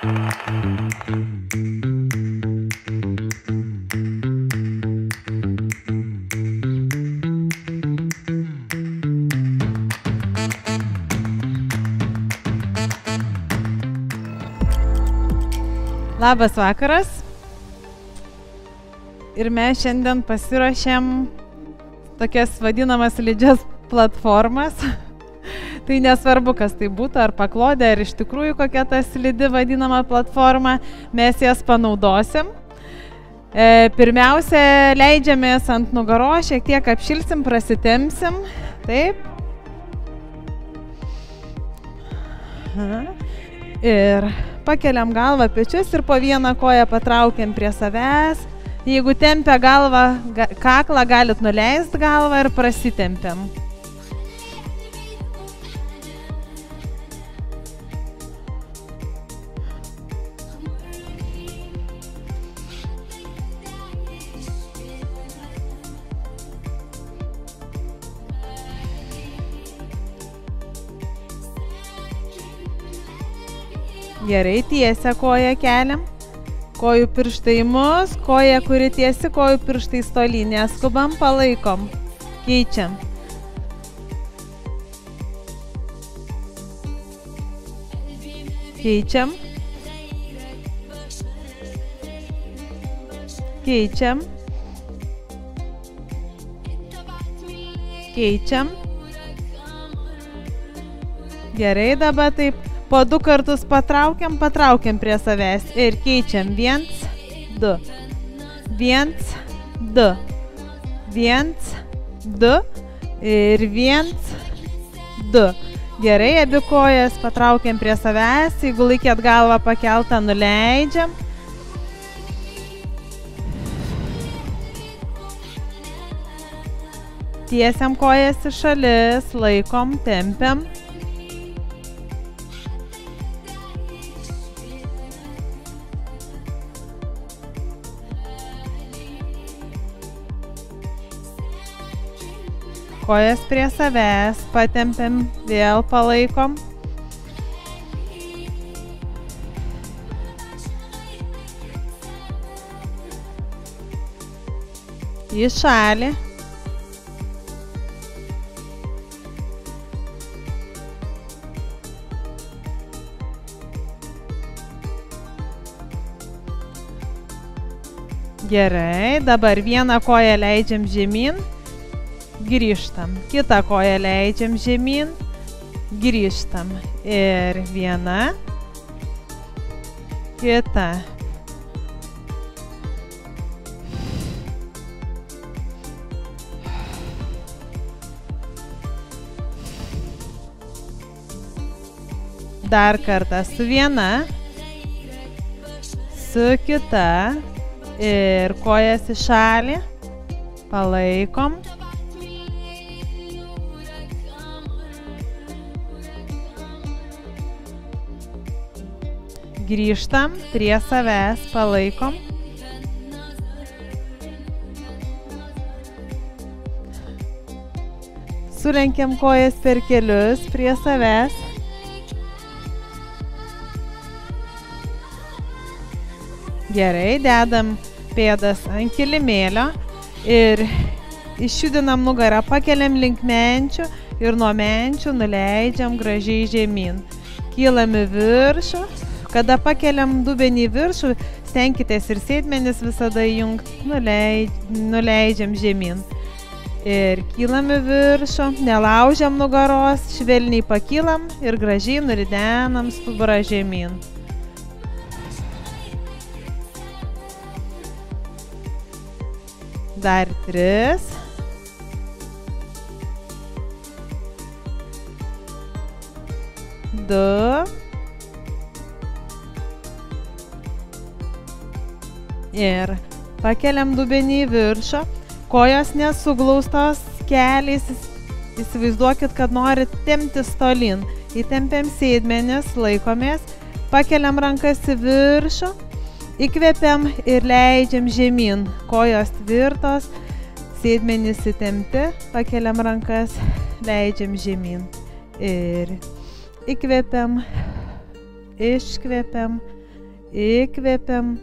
Labas vakaras. Ir mes šiandien pasiruošėm tokias vadinamas slidžias platformas. Tai nesvarbu, kas tai būtų, ar paklodė, ar iš tikrųjų kokia ta slidi vadinama platforma, mes jas panaudosim. Pirmiausia, leidžiamės ant nugaros, šiek tiek apšilsim, prasitempsim. Taip. Ir pakeliam galvą pečius ir po vieną koją patraukiam prie savęs. Jeigu tempia galvą, kaklą, galit nuleisti galvą ir prasitempiam. Gerai, tiesia koją keliam, kojų pirštai į mus, koja, kuri tiesi, kojų pirštai tolyn, neskubam, palaikom, keičiam. Keičiam. Keičiam. Keičiam. Gerai, dabar taip. Po 2 kartus patraukiam prie savęs ir keičiam 1, 2, 1, 2, 1, 2 ir 1, 2. Gerai, abi kojas patraukiam prie savęs, jeigu laikėt galvą pakeltą, nuleidžiam. Tiesiam kojas į šalis, laikom, tempiam. Kojas prie savęs, patempiam, vėl palaikom. Į šalį. Gerai, dabar vieną koją leidžiam žemyn. Grįžtam. Kitą koją leidžiam žemyn, grįžtam. Ir viena, kita. Dar kartą su viena, su kita ir kojas į šalį, palaikom. Grįžtam prie savęs, palaikom. Sulenkiam kojas per kelius prie savęs. Gerai, dedam pėdas ant kilimėlio ir išjudinam nugarą, pakeliam link menčių ir nuo menčių nuleidžiam gražiai žemyn. Kylam į viršų. Kada pakeliam dubenį į viršų, stenkitės ir sėdmenis visada įjungti, nuleidžiam žemyn. Ir kylam į viršų, nelaužiam nugaros, švelniai pakylam ir gražiai nuridenam stuburą žemyn. Dar 3. Ir pakeliam dubenį į viršų, kojos nesuglaustos keliais, įsivaizduokit, kad norit temptis tolyn. Įtempiam sėdmenis, laikomės, pakeliam rankas į viršų, įkvepiam ir leidžiam žemyn. Kojos tvirtos, sėdmenys įtempti, pakeliam rankas, leidžiam žemyn. Ir įkvepiam, iškvepiam, Įkvepiam.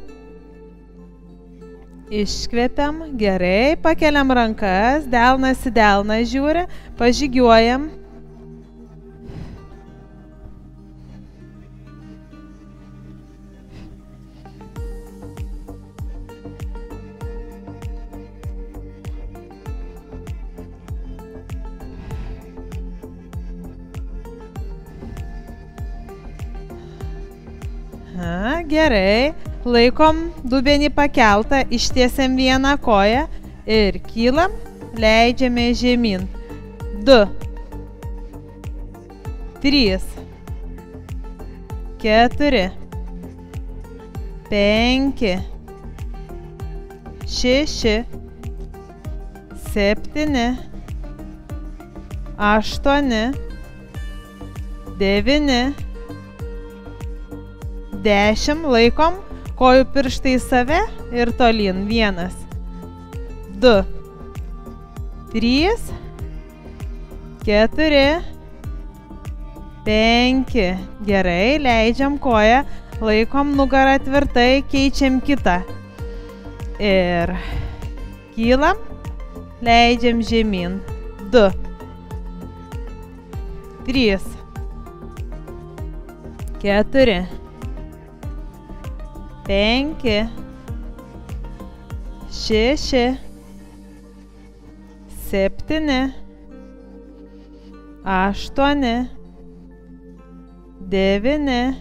Iškvepiam. Gerai. Pakeliam rankas. Delnas į delną žiūri. Pažygiuojam. Gerai, laikom dubenį pakeltą, ištiesiam vieną koją ir kylam, leidžiame žemyn. 2, 3, 4, 5, 6, 7, 8, 9, 10, laikom, kojų pirštai į save ir tolyn. 1, 2, 3, 4, 5. Gerai, leidžiam koją, laikom nugarą tvirtai, keičiam kitą. Ir kylam, leidžiam žemyn. 2, 3, 4, 5, 6, 7, 8, 9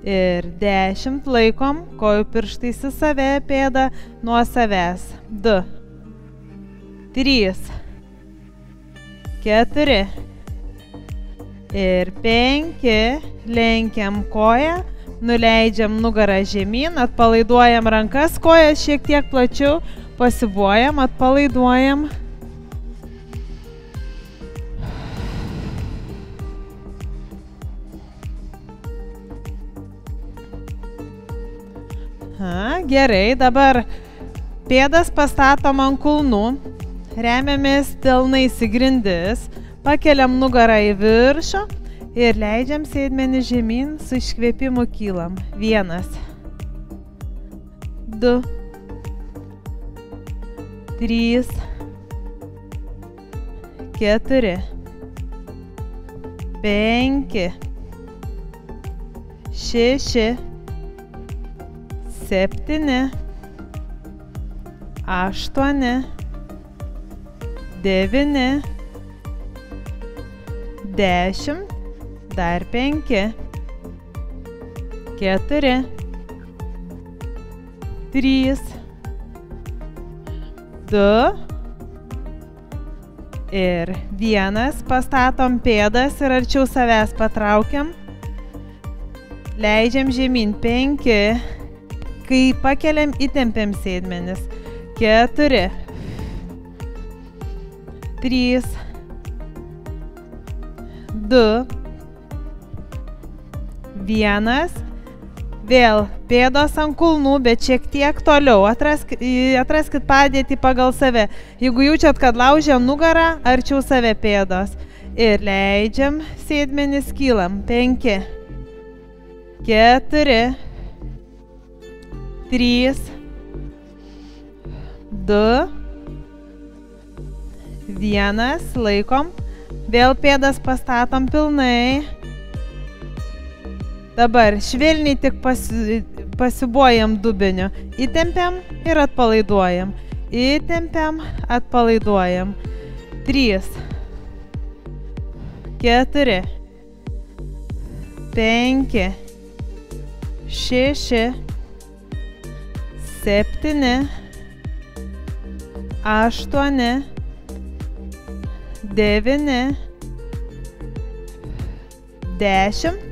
ir 10. Laikom, kojų pirštais į save, pėdą nuo savęs. 2, 3, 4 ir 5. Lenkiam koją. Nuleidžiam nugarą žemyn, atpalaiduojam rankas, kojas šiek tiek plačiau, pasibuojam, atpalaiduojam. Gerai, dabar pėdas pastatom ant kulnų, remiamės delnais į grindis, pakeliam nugarą į viršų. Ir leidžiam sėdmenį žemyn, su iškvėpimu kylam. 1, 2, 3, 4, 5, 6, 7, 8, 9, 10. Dar 5, 4, 3, 2 ir 1. Pastatom pėdas ir arčiau savęs patraukiam. Leidžiam žemyn. 5. Kai pakeliam, įtempiam sėdmenis. 4, 3, 2, 1. Vėl pėdos ant kulnų, bet šiek tiek toliau. Atraskit padėtį pagal save. Jeigu jaučiat, kad laužia nugarą, arčiau save pėdos. Ir leidžiam sėdmenis, kylam. 5, 4, 3, 2, 1. Laikom. Vėl pėdas pastatom pilnai. Dabar švelniai tik pasibuojam dubeniu. Įtempiam ir atpalaiduojam. Įtempiam, atpalaiduojam. 3, 4, 5, 6, 7, 8, 9, 10.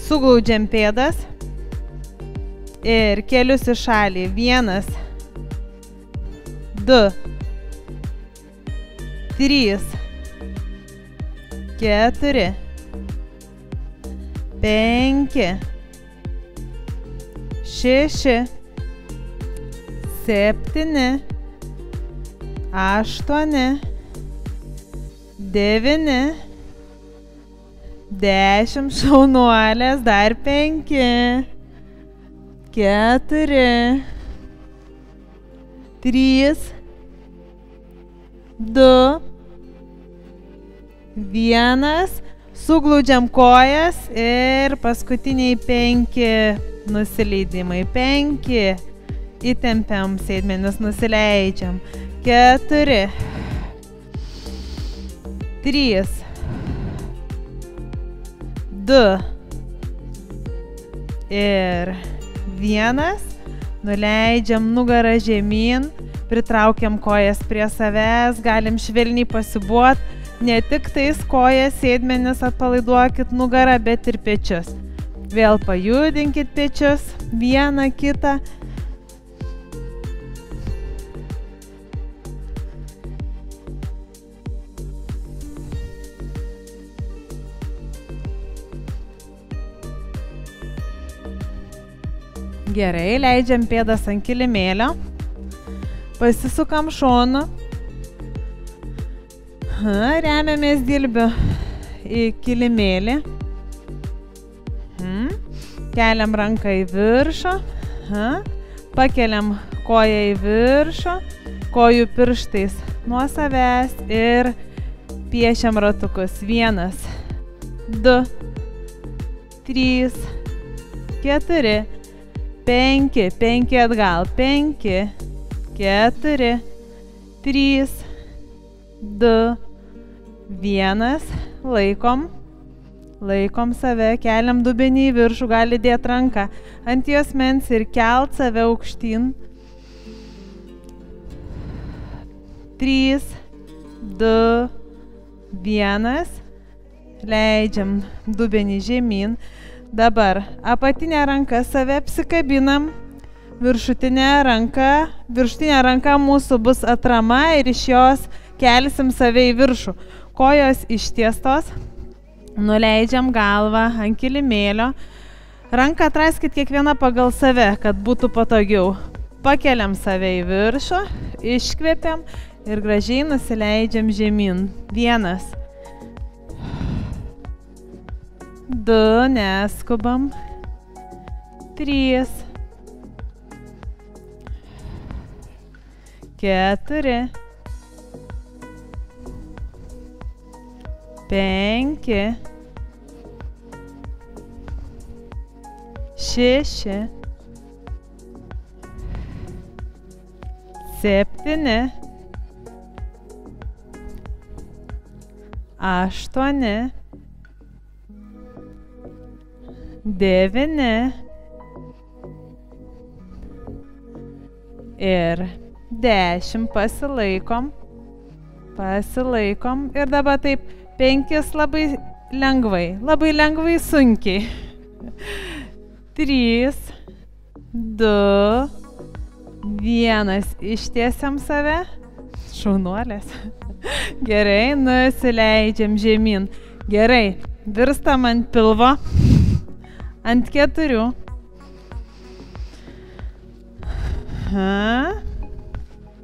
Suglaudžiam pėdas ir kelius į šalį. 1, 2, 3, 4, 5, 6, 7, 8, 9, 10. Šaunuolės, dar 5. 4, 3, 2, 1. Suglaudžiam kojas ir paskutiniai 5 nusileidimai. 5. Įtempiam sėdmenis, nusileidžiam. 4, 3, 2 ir 1. Nuleidžiam nugarą žemyn, pritraukiam kojas prie savęs, galim švelniai pasibuot. Ne tik tais kojas, sėdmenis atpalaiduokit nugarą, bet ir pečius. Vėl pajudinkit pečius, vieną, kitą. Gerai, leidžiam pėdas ant kilimėlio. Pasisukam šonu. Remiamės dilbiu į kilimėlį. Keliam ranką į viršų. Pakeliam koją į viršų. Kojų pirštais nuo savęs ir piešiam ratukus. 1, 2, 3, 4, 5. 5 atgal. 5, 4, 3, 2, 1. Laikom save, keliam dubenį į viršų, gali dėti ranką ant juosmens ir kelt save aukštyn. 3, 2, 1. Leidžiam dubenį žemyn. Dabar apatinę ranką save apsikabinam. Viršutinė ranka mūsų bus atrama ir iš jos kelsim save į viršų. Kojos ištiestos. Nuleidžiam galvą ant kilimėlio. Ranką atraskit kiekvieną pagal save, kad būtų patogiau. Pakeliam save į viršų, iškvepiam ir gražiai nusileidžiam žemyn. 1, 2, neskubam. 3, 4, 5, 6, 7, 8, 9 ir 10. Pasilaikom ir dabar taip 5 labai lengvai sunkiai. 3, 2, 1. Ištiesiam save. Šaunuolės. Gerai, nusileidžiam žemyn. Gerai, virstam ant pilvo. Ant 4.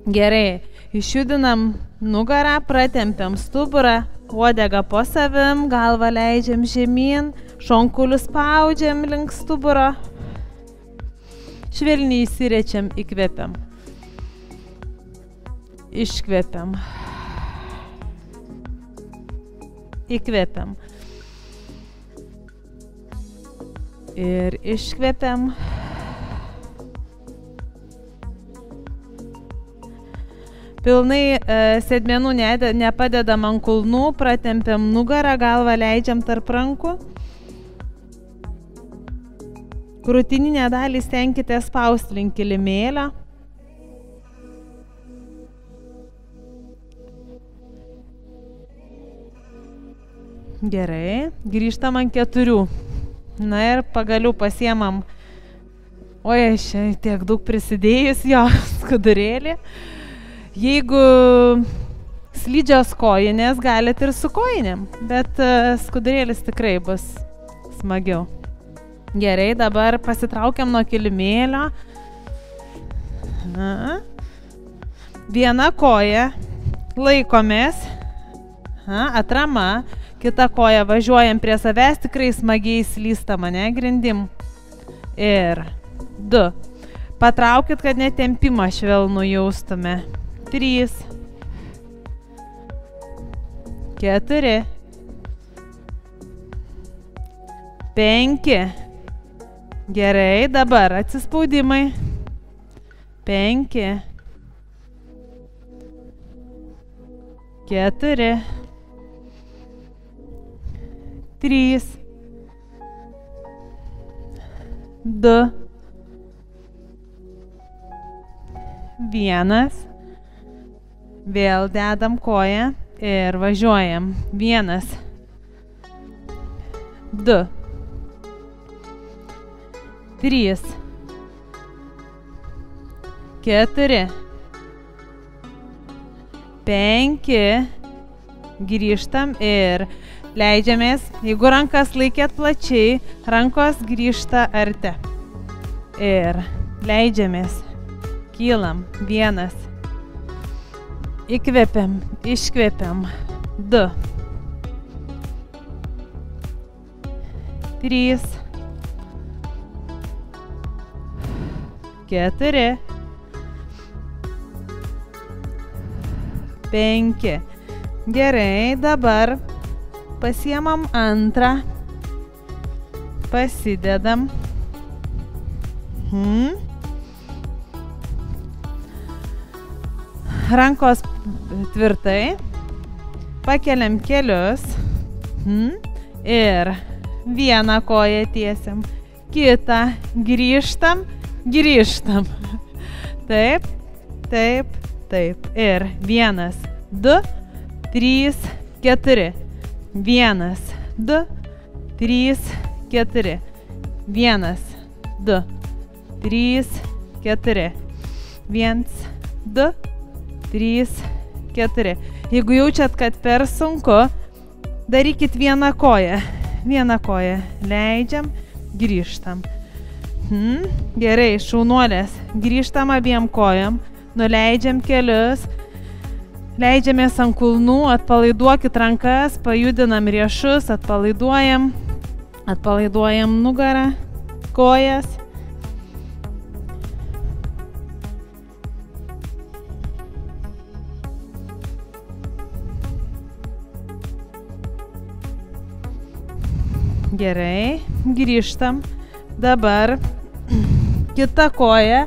Gerai, išjudinam nugarą, pratempiam stuburą, uodegą po savim, galvą leidžiam žemyn, šonkulius spaudžiam link stuburo. Švelniai įsirečiam, įkvepiam. Iškvepiam. Įkvepiam. Ir iškvepiam. Pilnai sėdmenų nepadedam ant kulnų, pratempiam nugarą, galvą leidžiam tarp rankų. Krūtininę dalį stenkite spausti link kilimėlio. Gerai, grįžtam ant 4. Na ir pagaliau pasiemam. Oi, aš tiek daug prisidėjus jo skudurėlį. Jeigu slidžios kojinės, galite ir su kojinėm, bet skudurėlis tikrai bus smagiau. Gerai, dabar pasitraukiam nuo kilimėlio. Viena koja, laikomės, atrama, kita koja važiuojam prie savęs, tikrai smagiai slystama, ne, grindim. Ir 2. Patraukit, kad netempimą švelnų jaustume. 3. 4. 5. Gerai, dabar atsispaudimai. 5. 4. 3. 2. 1. Vėl dedam koją ir važiuojam. 1. 2. 3. 4. 5. Grįžtam ir leidžiamės. Jeigu rankas laikėt plačiai, rankos grįžta arti. Ir leidžiamės. Kylam. 1. Įkvepiam, iškvepiam. 2. 3. 4. 5. Gerai, dabar pasiemam antrą. Pasidedam. Rankos tvirtai. Pakeliam kelius. Ir vieną koją tiesiam. Kitą grįžtam. Grįžtam. Taip, taip, taip. Ir 1, 2, 3, 4. 1, 2, 3, 4. 1, 2, 3, 4. 1, 2, 3, 4. Jeigu jaučiat, kad per sunku, darykit vieną koją. Vieną koją. Leidžiam, grįžtam. Gerai, šaunuolės. Grįžtam abiem kojom. Nuleidžiam kelius. Leidžiamės ant kulnų. Atpalaiduokit rankas. Pajudinam riešus. Atpalaiduojam. Atpalaiduojam nugarą. Kojas. Gerai. Grįžtam. Dabar kita koja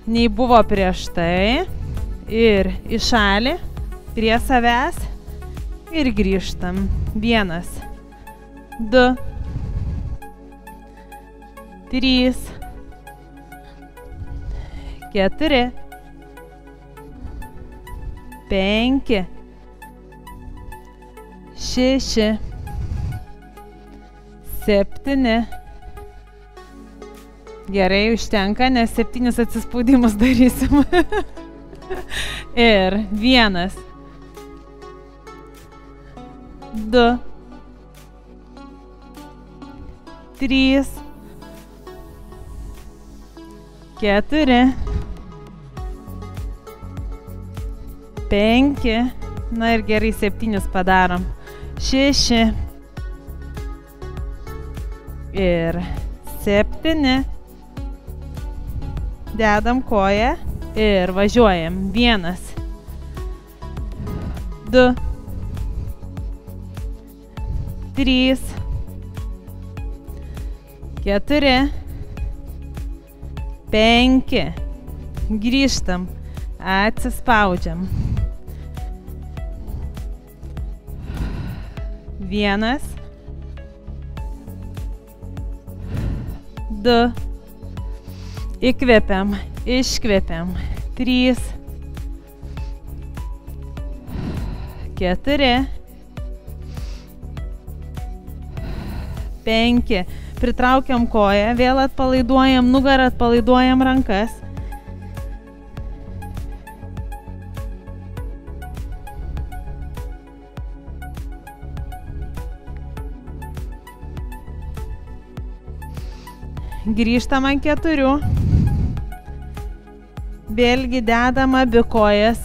nei buvo prieš tai ir į šalį prie savęs ir grįžtam. 1, 2, 3, 4, 5, 6, 7. Gerai, užtenka, nes 7 atsispaudimus darysim. Ir 1, 2, 3, 4, 5. Na ir gerai, 7 padarom. 6. Ir 7. Dedam koją ir važiuojam. 1, 2, 3, 4, 5. Grįžtam. Atsispaudžiam. 1, 2. Įkvepiam, iškvepiam. 3, 4, 5. Pritraukiam koją, vėl atpalaiduojam nugarą, atpalaiduojam rankas. Grįžtam ant 4. Vėlgi dedam abi kojas.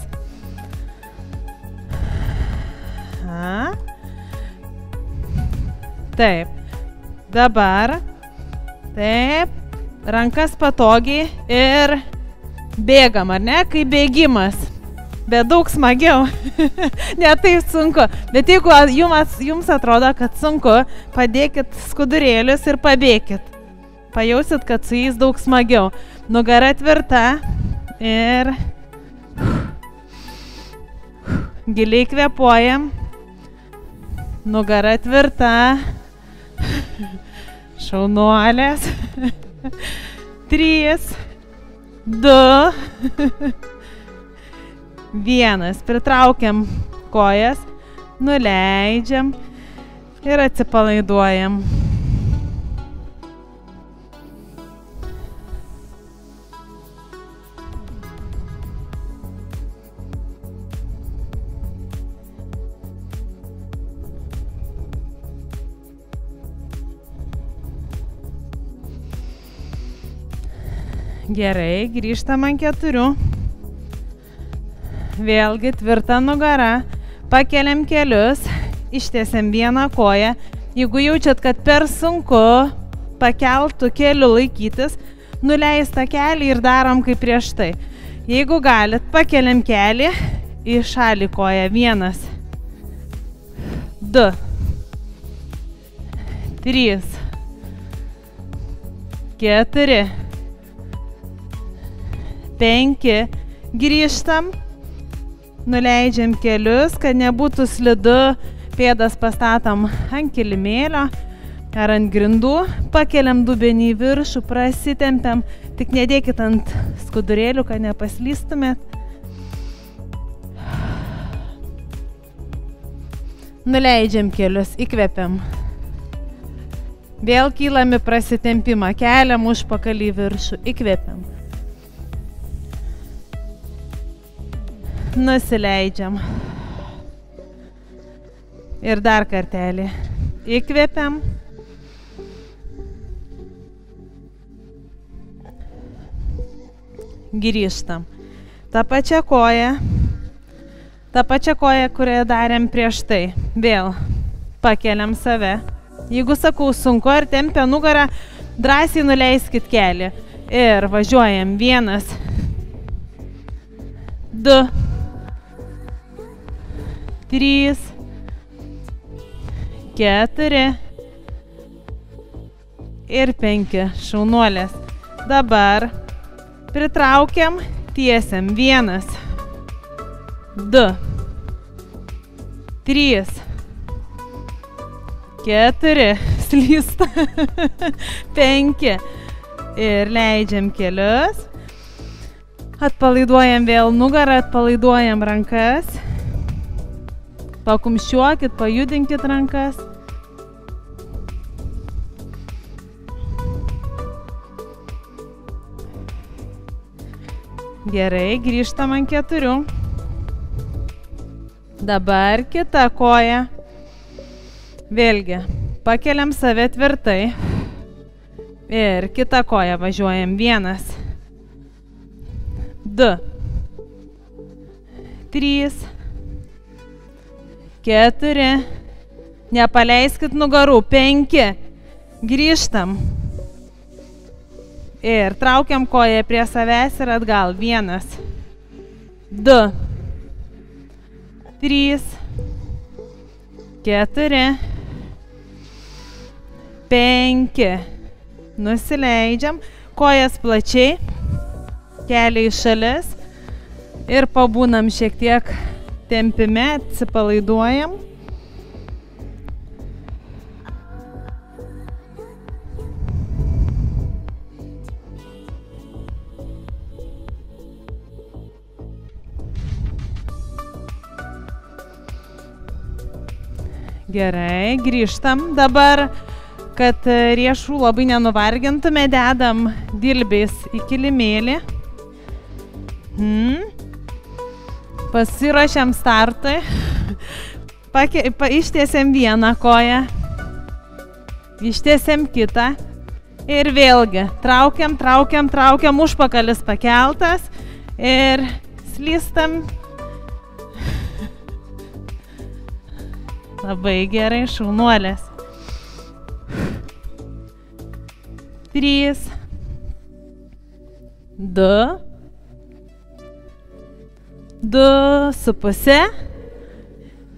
Taip. Dabar. Taip. rankas patogiai ir bėgam, ar ne? Kaip bėgimas. Bet daug smagiau. Ne taip sunku. Bet jeigu jums atrodo, kad sunku, padėkit skudurėlius ir pabėkit. Pajausit, kad su jais daug smagiau. Nugara tvirta ir giliai kvėpuojam. Nugara tvirta. Šaunuolės. 3, 2, 1. Pritraukiam kojas, nuleidžiam ir atsipalaiduojam. Gerai, grįžtam ant 4. Vėlgi tvirta nugara, pakeliam kelius, ištiesiam vieną koją. Jeigu jaučiat, kad per sunku pakeltų kelių laikytis, nuleistą kelį ir darom kaip prieš tai. Jeigu galit, pakeliam kelį, į šalį koją. 1, 2, 3, 4, 5, grįžtam, nuleidžiam kelius, kad nebūtų slidu, pėdas pastatom ant kilimėlio ar ant grindų, pakeliam dubenį į viršų, prasitempiam, tik nedėkit ant skudurėlių, kad nepaslystumėt. Nuleidžiam kelius, įkvepiam. Vėl kylam į prasitempimą, keliam užpakalį į viršų, įkvepiam. Nusileidžiam. Ir dar kartelį. Įkvepiam. Grįžtam. Ta pačia koja, kurią darėm prieš tai. Vėl pakeliam save. Jeigu sakau sunku ar tempia nugarą, drąsiai nuleiskit kelį. Ir važiuojam. 1, 2, 3, 4 ir 5. Šaunuolės. Dabar pritraukiam, tiesiam. 1, 2, 3, 4, slysta. 5 ir leidžiam kelius. Atpalaiduojam vėl nugarą, atpalaiduojam rankas. Pakumščiuokit, pajudinkit rankas. Gerai, grįžtam ant 4. Dabar kita koja. Vėlgi, pakeliam save tvirtai. Ir kita koja važiuojam. 1, 2, 3, 4, nepaleiskit nugarų. 5, grįžtam. Ir traukiam koją prie savęs ir atgal. 1, 2, 3, 4, 5. Nusileidžiam, kojas plačiai, kelią į šalis ir pabūnam šiek tiek tempime, atsipalaiduojam. Gerai, grįžtam. Dabar, kad riešų labai nenuvargintume, dedam dilbiais į kilimėlį. Pasiruošiam startui. Ištiesiam vieną koją. Ištiesiam kitą. Ir vėlgi traukiam, traukiam, traukiam, užpakalis pakeltas. Ir slystam. Labai gerai, šaunuolės. 3, 2, 2,5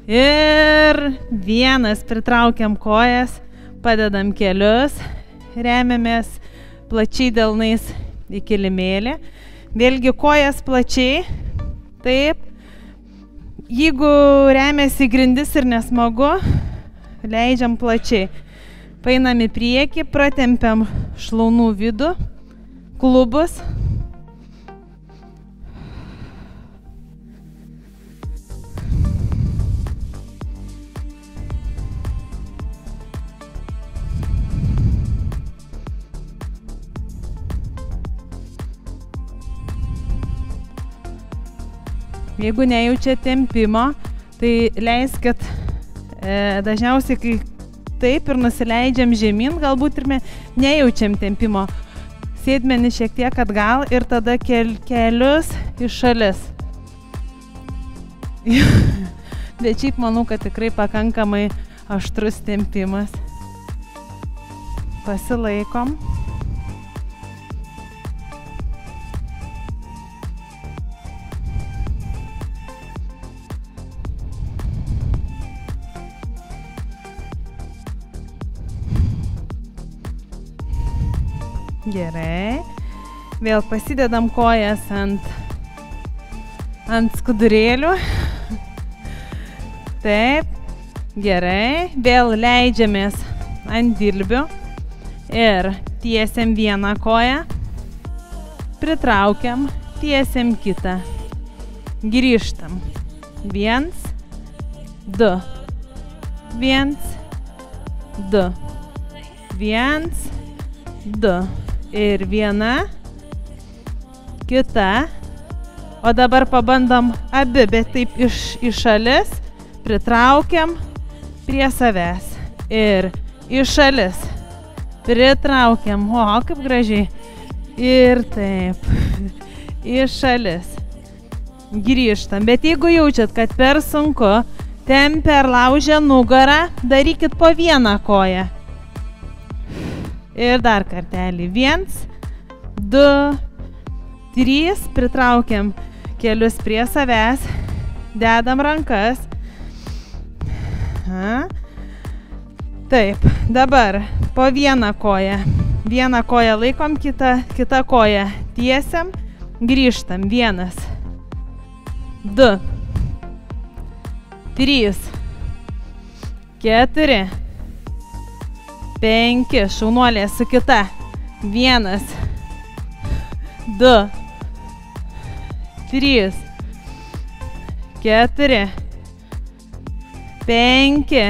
ir 1. Pritraukiam kojas, padedam kelius, remiamės plačiai delnais į kilimėlį. Vėlgi kojas plačiai, taip. Jeigu remiasi grindis ir nesmagu, leidžiam plačiai. Paeinam į priekį, pratempiam šlaunų vidų, klubus. Jeigu nejaučia tempimo, tai leiskit dažniausiai, kai taip ir nusileidžiam žemyn, galbūt ir nejaučiam tempimo. Sėdmenį šiek tiek atgal ir tada kelius į šalis. Bet šiaip manau, kad tikrai pakankamai aštrus tempimas. Pasilaikom. Gerai. Vėl pasidedam kojas ant skudurėlių. Taip. Gerai. Vėl leidžiamės ant dilbių ir tiesiam vieną koją. Pritraukiam, tiesiam kitą. Grįžtam. 1, 2. 1, 2. 1, 2. Ir 1, kita, o dabar pabandom abi, bet taip į šalis, pritraukiam prie savęs ir į šalis, pritraukiam, o kaip gražiai, ir taip, į šalis, grįžtam, bet jeigu jaučiat, kad per sunku, tempia ar laužia nugarą, darykit po vieną koją. Ir dar kartelį. 1, 2, 3. Pritraukiam kelius prie savęs. Dedam rankas. Taip. Dabar po vieną koją. Vieną koją laikom, kitą koją tiesiam. Grįžtam. 1, 2, 3, 4. 5, šaunuolė su kita. 1, 2, 3, 4, 5.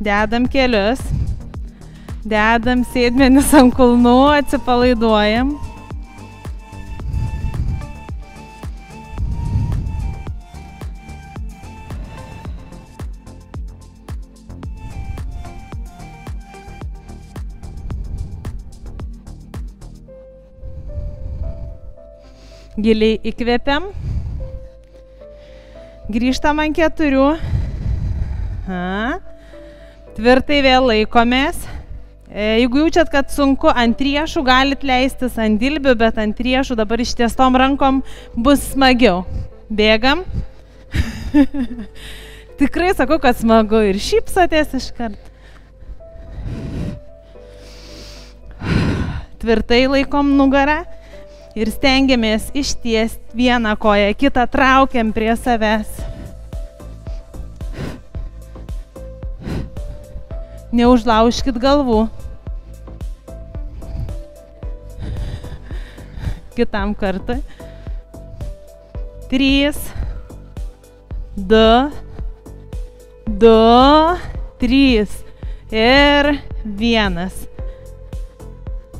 Dedam kelius. Dedam sėdmenis ant kulnų, atsipalaiduojam. Giliai įkvepiam. Grįžtam ant 4. Tvirtai vėl laikomės. Jeigu jaučiat, kad sunku ant riešų, galit leistis ant dilbių, bet ant riešų dabar ištiestom rankom bus smagiau. Bėgam. Tikrai sakau, kad smagu ir šypsotės iškart. Tvirtai laikom nugarą. Ir stengiamės ištiesti vieną koją, kitą traukiam prie savęs. Neužlaužkit galvų. Kitam kartui. 3, 2, 2, 3 ir 1.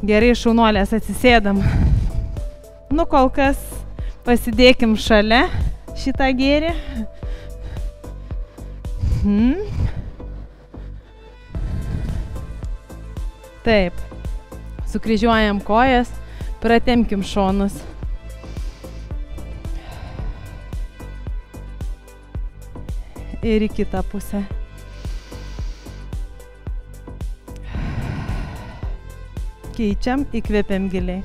Gerai, šaunuolės, atsisėdam. Nu, kol kas pasidėkim šalia šitą gėrį. Taip. Sukryžiuojam kojas, pratemkim šonus. Ir į kitą pusę. Keičiam, įkvepiam giliai.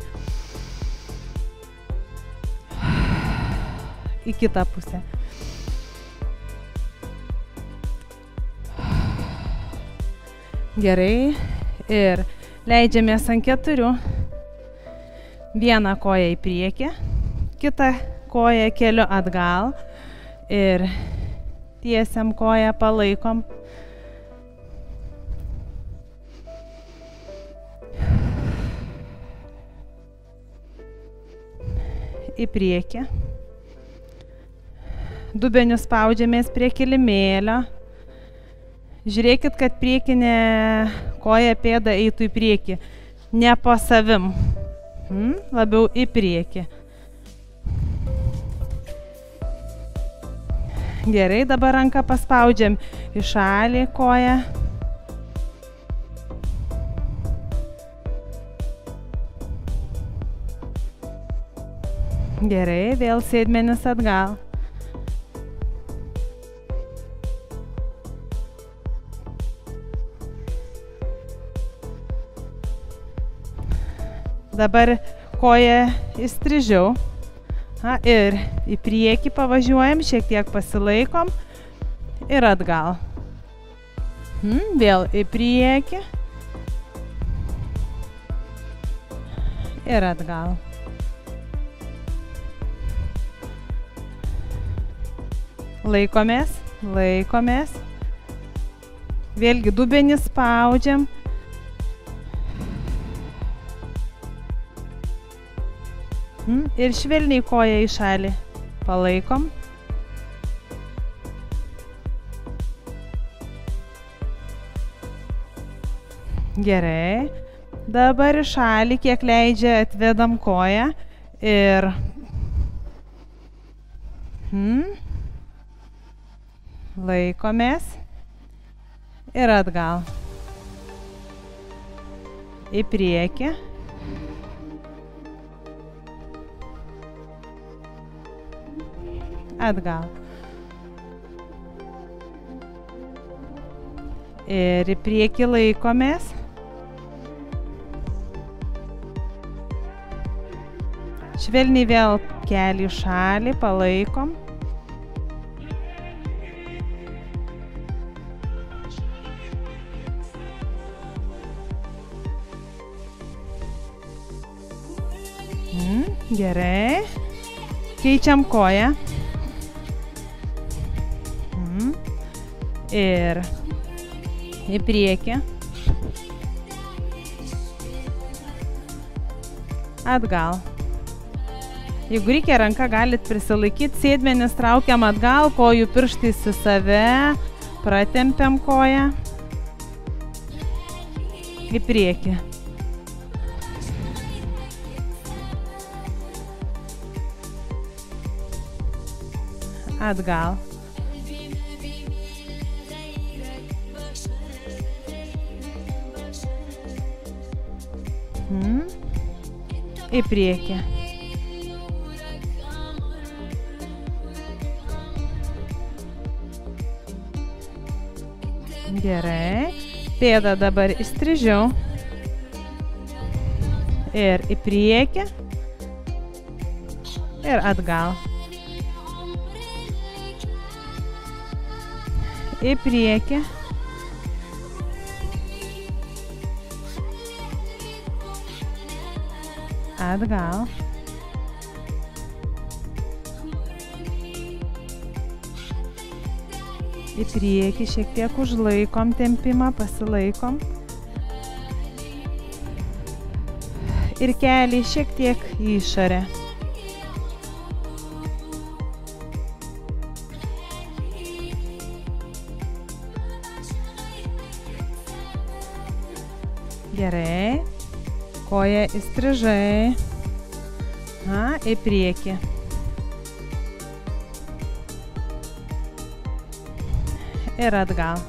į kitą pusę. Gerai. Ir leidžiamės ant 4. Vieną koją į priekį, kitą koją keliu atgal ir tiesiam koją, palaikom. Į priekį. Dubeniu spaudžiamės prie kilimėlio. Žiūrėkit, kad priekinė koja pėda eitų į priekį, ne po savim, labiau į priekį. Gerai, dabar ranką paspaudžiam į šalį koją. Gerai, vėl sėdmenis atgal. Dabar koją įstrižiau. Ir į priekį pavažiuojam, šiek tiek pasilaikom ir atgal. Vėl į priekį ir atgal. Laikomės, laikomės. Vėlgi dubenį spaudžiam. Ir švelniai koją į šalį palaikom. Gerai. Dabar į šalį, kiek leidžia, atvedam koją ir laikomės ir atgal. Į priekį. Atgal. Ir į priekį laikomės. Švelniai vėl kelį į šalį, palaikom. Gerai. Keičiam koją. Ir į priekį. Atgal. Jeigu reikia, ranką galit prisilaikyti, sėdmenis traukiam atgal, kojų pirštais į save, pratempiam koją. Į priekį. Atgal. Į priekį. Gerai. Pėdą dabar įstrižiau. Ir į priekį. Ir atgal. Į priekį. Atgal. Į priekį šiek tiek užlaikom tempimą, pasilaikom. Ir kelį šiek tiek į išorę. Gerai. Koją įstrižai. Į priekį. Ir atgal.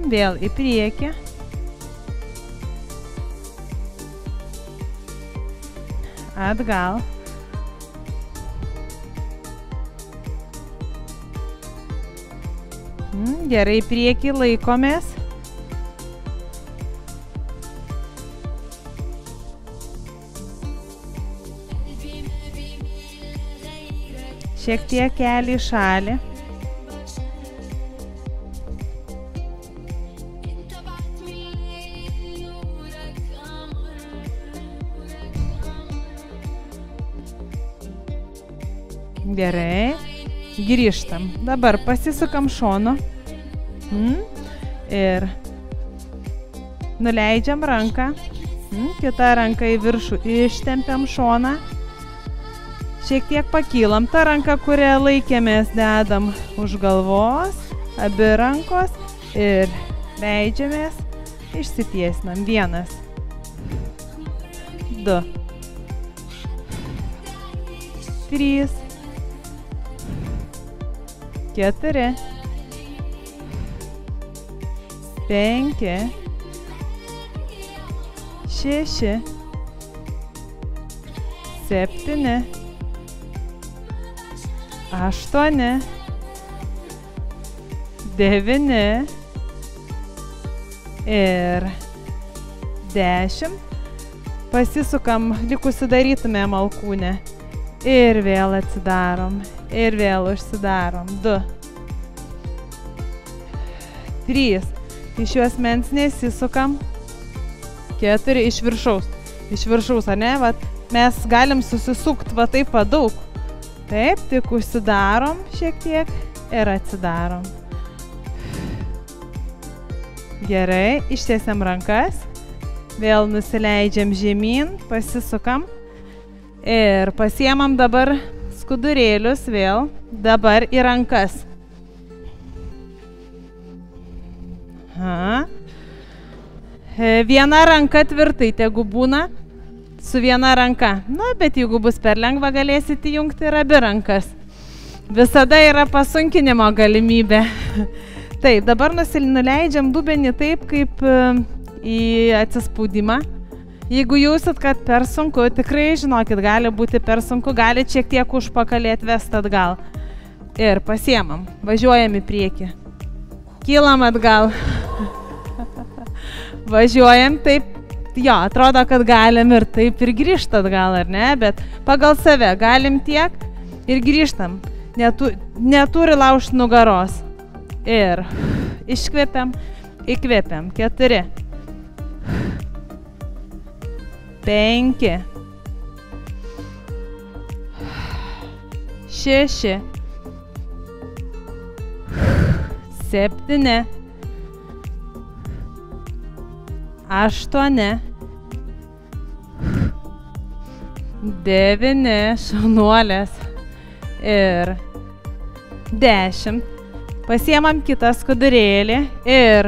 Vėl į priekį. Atgal. Gerai, į priekį laikomės. šiek tiek kelį į šalį. Gerai. Grįžtam. Dabar pasisukam šonu. Ir nuleidžiam ranką. Kita ranka į viršų. Ištempiam šoną. Šiek tiek pakylam. Ta ranka, kurią laikėmės, dedam už galvos. Abi rankos. Ir leidžiamės. Išsitiesinam. 1. 2. 3. 4. 5. 6. 7. 8. 9. Ir 10. Pasisukam, lyg užsidarytumėm alkūnę. Ir vėl atsidarom. Ir vėl užsidarom. 2. 3. Iš juosmens nesisukam. 4. Iš viršaus. Iš viršaus, ar ne? Vat, mes galim susisukti va taip va daug. Taip, tik užsidarom šiek tiek ir atsidarom. Gerai, ištiesiam rankas. Vėl nusileidžiam žemyn, pasisukam. Ir pasiemam dabar skudurėlius vėl, dabar į rankas. Viena ranka tvirtai, tegu būna su viena ranka. Na, bet jeigu bus per lengva, galėsite įjungti ir abi rankas. Visada yra pasunkinimo galimybė. Taip, dabar nuleidžiam dubenį taip, kaip į atsispaudimą. Jeigu jausit, kad per sunku, tikrai žinokit, gali būti per sunku, galite šiek tiek užpakalį atvesti atgal. Ir pasiemam, važiuojam į priekį. Kylam atgal. Važiuojam taip, jo, atrodo, kad galim ir taip ir grįžti atgal, ar ne? Bet pagal save galim tiek ir grįžtam. Neturi laužti nugaros. Ir iškvepiam, įkvepiam. 4. 5. 6. 7. 8. 9. Šaunuolės. Ir 10. Pasiemam kitą skudurėlį ir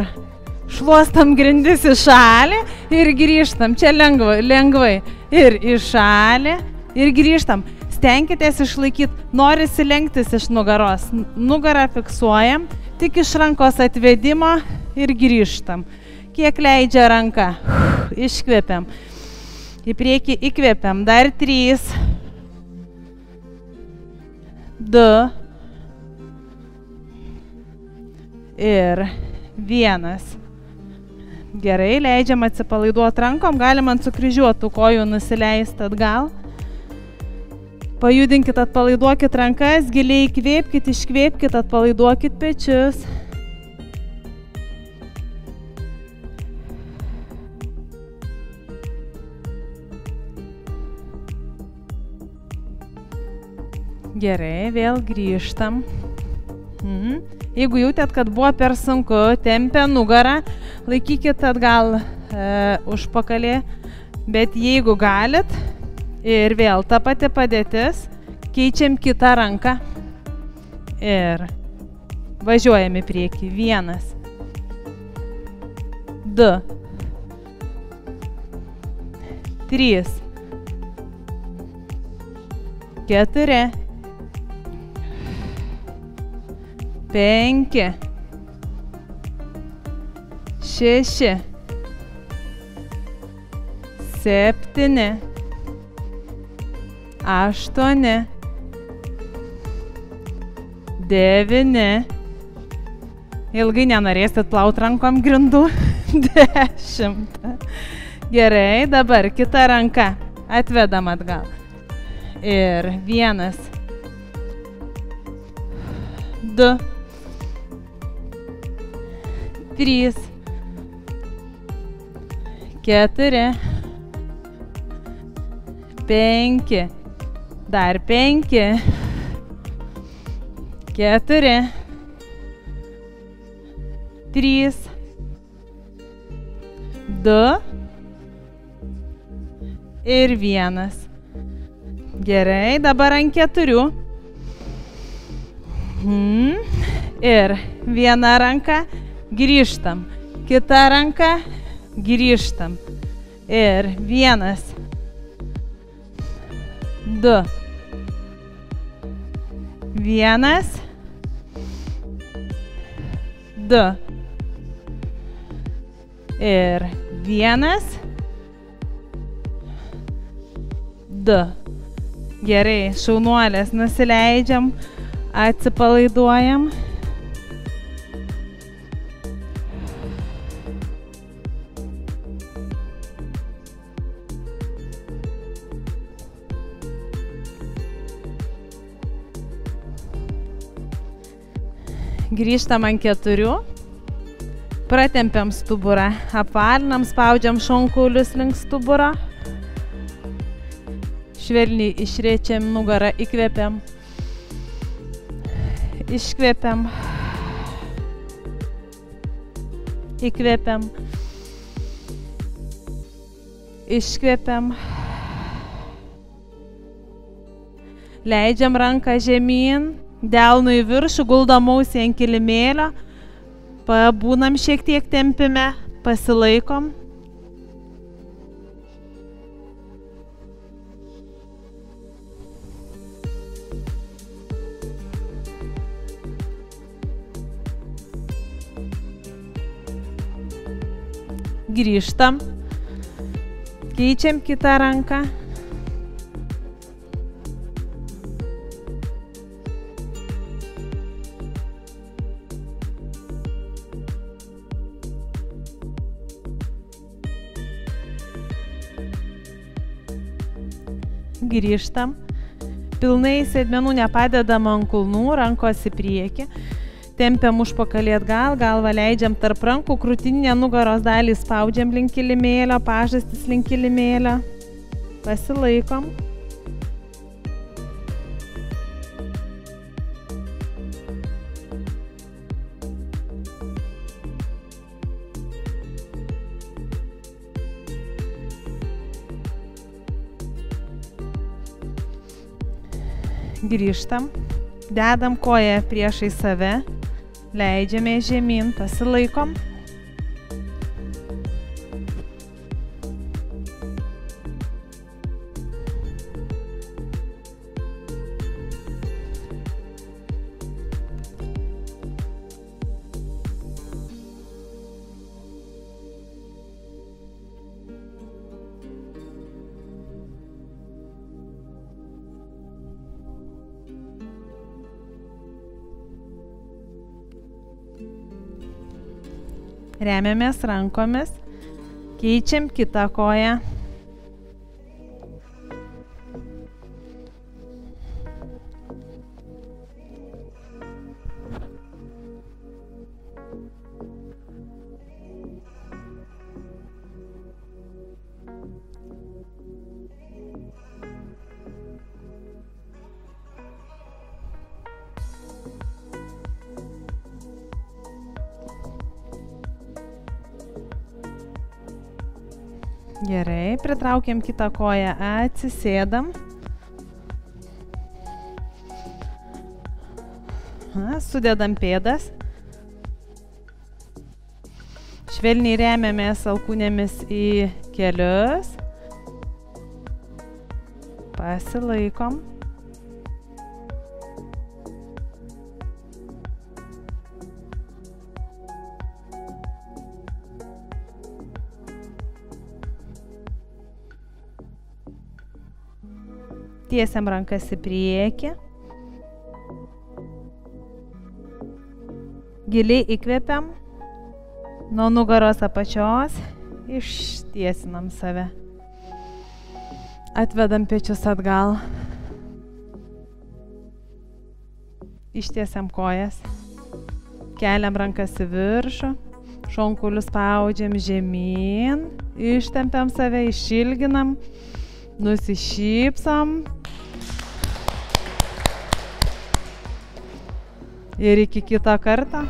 šluostam grindis į šalį ir grįžtam. Čia lengvai. Ir į šalį ir grįžtam. Stenkitės išlaikyti, norisi lenktis iš nugaros. Nugarą fiksuojam, tik iš rankos atvedimo ir grįžtam. Kiek leidžia ranka. Iškvepiam. Į priekį įkvepiam. Dar 3. 2. Ir 1. Gerai, leidžiam atsipalaiduoti rankom, galim ant sukryžiuotų kojų nusileisti atgal. Pajudinkit, atpalaiduokit rankas, giliai įkvėpkit, iškvėpkit, atpalaiduokit pečius. Gerai, vėl grįžtam. Jeigu jautėt, kad buvo per sunku, tempia nugarą, laikykit atgal užpakalį, bet jeigu galit, ir vėl ta pati padėtis, keičiam kitą ranką ir važiuojam į priekį. 1. 2. 3. 4. 5. 6. 7. 8. 9. Ilgai nenorėsit plaut rankom grindų. 10. Gerai, dabar kita ranka. Atvedam atgal. Ir 1. 2, 3, 4, 5, dar 5, 4, 3, 2 ir 1. Gerai, dabar ant 4. Ir viena ranka, grįžtam. Kita ranka, grįžtam. Ir 1, 2, 1, 2 ir 1, 2. Gerai, šaunuolės, nusileidžiam, atsipalaiduojam. Grįžtam ant 4. Pratempiam stuburą, apvalinam, spaudžiam šonkaulius link stuburo. Švelniai išriečiam nugarą, įkvepiam. Iškvepiam. Įkvepiam. Iškvepiam. Leidžiam ranką žemyn, delnu į viršų, guldam ausį ant kilimėlio. Pabūnam šiek tiek tempime, pasilaikom. Grįžtam. Keičiam kitą ranką. Grįžtam. Pilnai sėdmenų nepadedam ant kulnų, rankos į priekį. Tempiam užpakalį atgal, galvą leidžiam tarp rankų, krūtininę nugaros dalį spaudžiam link kilimėlio, pažastis link kilimėlio. Pasilaikom. Grįžtam. Dedam koją priešai save. Leidžiame žemyn, pasilaikom. Remiamės rankomis, keičiam kitą koją. Gerai, pritraukiam kitą koją, atsisėdam. Sudedam pėdas. Švelniai remiamės alkūnėmis į kelius. Pasilaikom. Tiesiam rankas į priekį. Giliai įkvepiam. Nuo nugaros apačios ištiesinam save. Atvedam pečius atgal. Ištiesiam kojas. Keliam rankas į viršų. Šonkulius spaudžiam žemyn. Ištempiam save, išilginam. Nusišypsam. Ir iki kito karto.